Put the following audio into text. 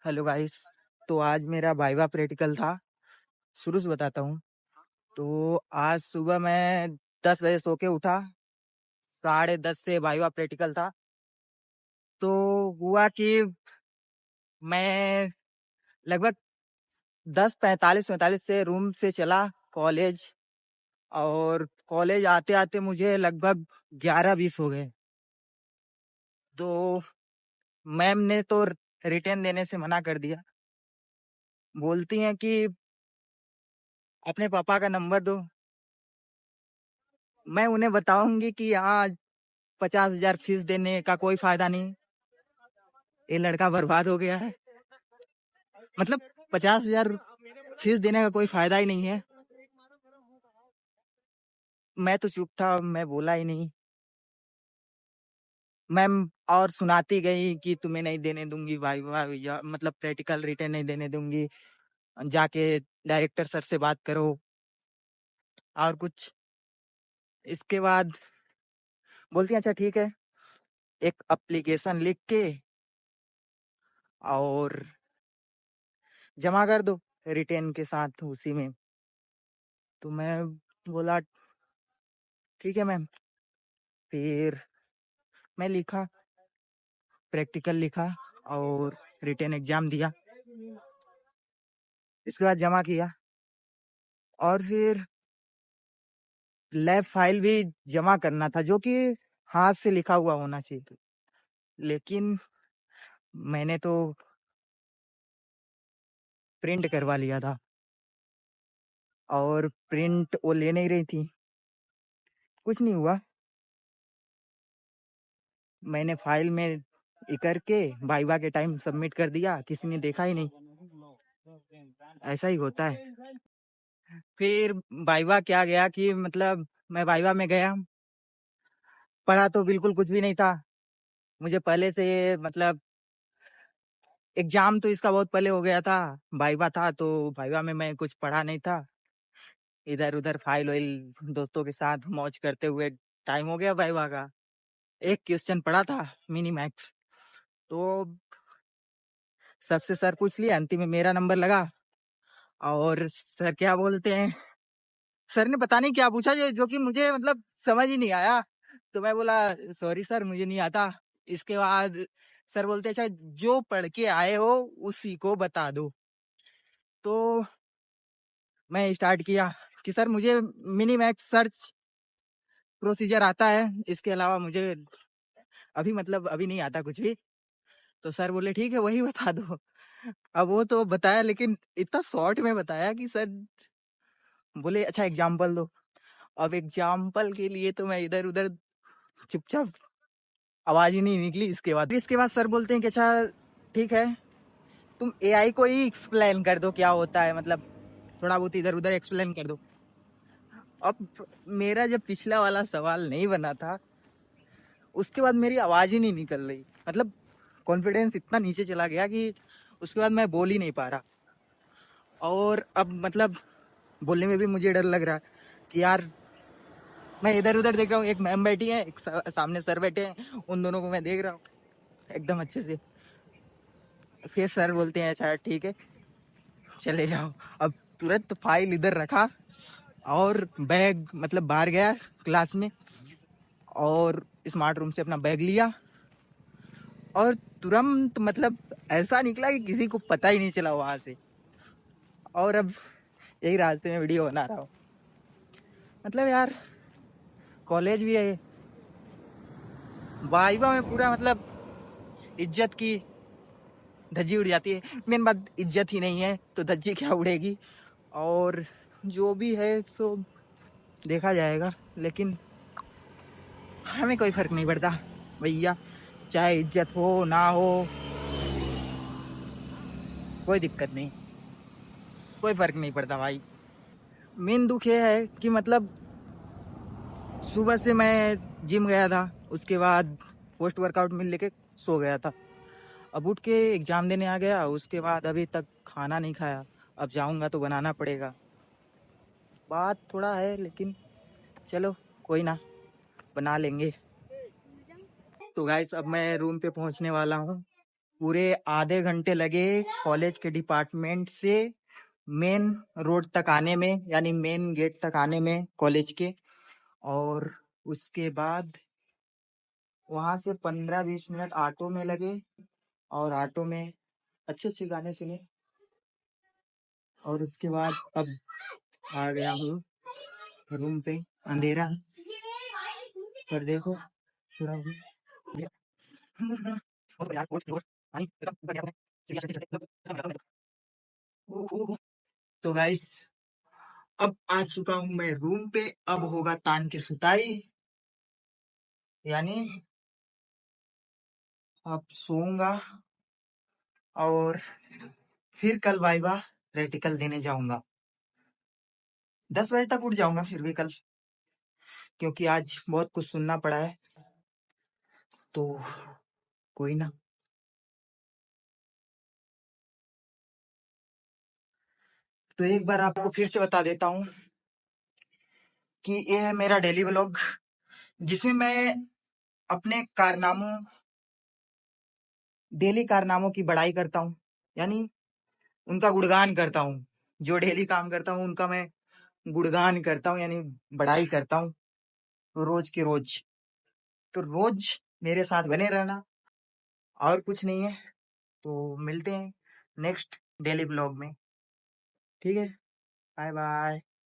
Hello guys. तो आज मेरा वाइवा प्रैक्टिकल था। शुरू से बताता हूँ। तो आज सुबह मैं 10 बजे सो के उठा। 10:30 से वाइवा प्रैक्टिकल था। तो हुआ कि मैं लगभग 10:45 से रूम से चला कॉलेज। और कॉलेज आते आते मुझे लगभग 11:20 हो गए। तो मैम ने तो रिटर्न देने से मना कर दिया। बोलती हैं कि अपने पापा का नंबर दो। मैं उन्हें बताऊंगी कि यहाँ 50,000 फीस देने का कोई फायदा नहीं। ये लड़का बर्बाद हो गया है। मतलब 50,000 फीस देने का कोई फायदा ही नहीं है। मैं तो चुप था, मैं बोला ही नहीं। मैम और सुनाती गई कि तुम्हें नहीं देने दूंगी भाई भाई, या मतलब प्रैक्टिकल रिटर्न नहीं देने दूंगी। जाके डायरेक्टर सर से बात करो और कुछ। इसके बाद बोलती हैं अच्छा ठीक है, एक एप्लीकेशन लिख के और जमा कर दो रिटर्न के साथ उसी में। तो मैं बोला ठीक है मैम। फिर मैं लिखा, प्रैक्टिकल लिखा और रिटन एग्जाम दिया। इसके बाद जमा किया और फिर लैब फाइल भी जमा करना था, जो कि हाथ से लिखा हुआ होना चाहिए। लेकिन मैंने तो प्रिंट करवा लिया था और प्रिंट वो ले नहीं रही थी। कुछ नहीं हुआ, मैंने फाइल में ये करके वाइवा के टाइम सबमिट कर दिया। किसी ने देखा ही नहीं। ऐसा ही होता है। फिर वाइवा क्या गया कि मतलब मैं वाइवा में गया, पढ़ा तो बिल्कुल कुछ भी नहीं था। मुझे पहले से मतलब एग्जाम तो इसका बहुत पहले हो गया था। वाइवा था तो वाइवा में मैं कुछ पढ़ा नहीं था। इधर उधर फाइल वाइल दोस्तों के साथ मौज करते हुए टाइम हो गया वाइवा का। एक क्वेश्चन पढ़ा था मिनी मैक्स। तो सबसे सर पूछ लिया, अंतिम में मेरा नंबर लगा। और सर क्या बोलते हैं, सर ने पता नहीं क्या पूछा जो कि मुझे मतलब समझ ही नहीं आया। तो मैं बोला सॉरी सर मुझे नहीं आता। इसके बाद सर बोलते अच्छा जो पढ़ के आए हो उसी को बता दो। तो मैं स्टार्ट किया कि सर मुझे मिनी मैक्स सर्च प्रोसीजर आता है, इसके अलावा मुझे अभी नहीं आता कुछ भी। तो सर बोले ठीक है वही बता दो। अब वो तो बताया, लेकिन इतना शॉर्ट में बताया कि सर बोले अच्छा एग्जाम्पल दो। अब एग्जाम्पल के लिए तो मैं इधर उधर चुपचाप, आवाज ही नहीं निकली। इसके बाद सर बोलते हैं कि अच्छा ठीक है, तुम एआई को ही एक्सप्लेन कर दो क्या होता है, मतलब थोड़ा बहुत इधर उधर एक्सप्लेन कर दो। अब मेरा जब पिछला वाला सवाल नहीं बना था, उसके बाद मेरी आवाज ही नहीं निकल रही। मतलब कॉन्फिडेंस इतना नीचे चला गया कि उसके बाद मैं बोल ही नहीं पा रहा। और अब मतलब बोलने में भी मुझे डर लग रहा कि यार मैं इधर उधर देख रहा हूँ, एक मैम बैठी है, एक सामने सर बैठे हैं, उन दोनों को मैं देख रहा हूँ एकदम अच्छे से। फिर सर बोलते हैं अच्छा ठीक है चले जाओ। अब तुरंत फाइल इधर रखा और बैग मतलब बाहर गया क्लास में और स्मार्ट रूम से अपना बैग लिया और तुरंत मतलब ऐसा निकला कि किसी को पता ही नहीं चला वहां से। और अब यही रास्ते में वीडियो बना रहा हूँ। मतलब यार कॉलेज भी है, वाइवा में पूरा मतलब इज्जत की धज्जी उड़ जाती है। मेन बात इज्जत ही नहीं है तो धज्जी क्या उड़ेगी। और जो भी है सो देखा जाएगा, लेकिन हमें कोई फर्क नहीं पड़ता भैया, चाहे इज्जत हो ना हो कोई दिक्कत नहीं, कोई फर्क नहीं पड़ता भाई। मेन दुख ये है कि मतलब सुबह से मैं जिम गया था, उसके बाद पोस्ट वर्कआउट मिल लेके सो गया था। अब उठ के एग्जाम देने आ गया, उसके बाद अभी तक खाना नहीं खाया। अब जाऊंगा तो बनाना पड़ेगा। बात थोड़ा है लेकिन चलो कोई ना, बना लेंगे। तो गाइस अब मैं रूम पे पहुंचने वाला हूँ। पूरे आधे घंटे लगे कॉलेज के डिपार्टमेंट से मेन रोड तक आने में, यानी मेन गेट तक आने में कॉलेज के। और उसके बाद वहां से 15-20 मिनट ऑटो में लगे, और ऑटो में अच्छे अच्छे गाने सुने। और उसके बाद अब आ गया हूँ रूम पे। अंधेरा है, पर देखो पूरा तो गाइस, अब आ चुका हूं मैं रूम पे। अब होगा तान की सुताई, यानी अब सोऊंगा और फिर कल वाइवा प्रैक्टिकल देने जाऊंगा। 10 बजे तक उठ जाऊंगा फिर भी कल, क्योंकि आज बहुत कुछ सुनना पड़ा है। तो कोई ना। तो एक बार आपको फिर से बता देता हूँ कि ये है मेरा डेली व्लॉग, जिसमें मैं अपने कारनामों, डेली कारनामों की बड़ाई करता हूँ, यानी उनका गुणगान करता हूँ। जो डेली काम करता हूँ उनका मैं गुणगान करता हूँ, यानी बड़ाई करता हूँ रोज के रोज। तो रोज मेरे साथ बने रहना, और कुछ नहीं है। तो मिलते हैं नेक्स्ट डेली ब्लॉग में। ठीक है, बाय बाय।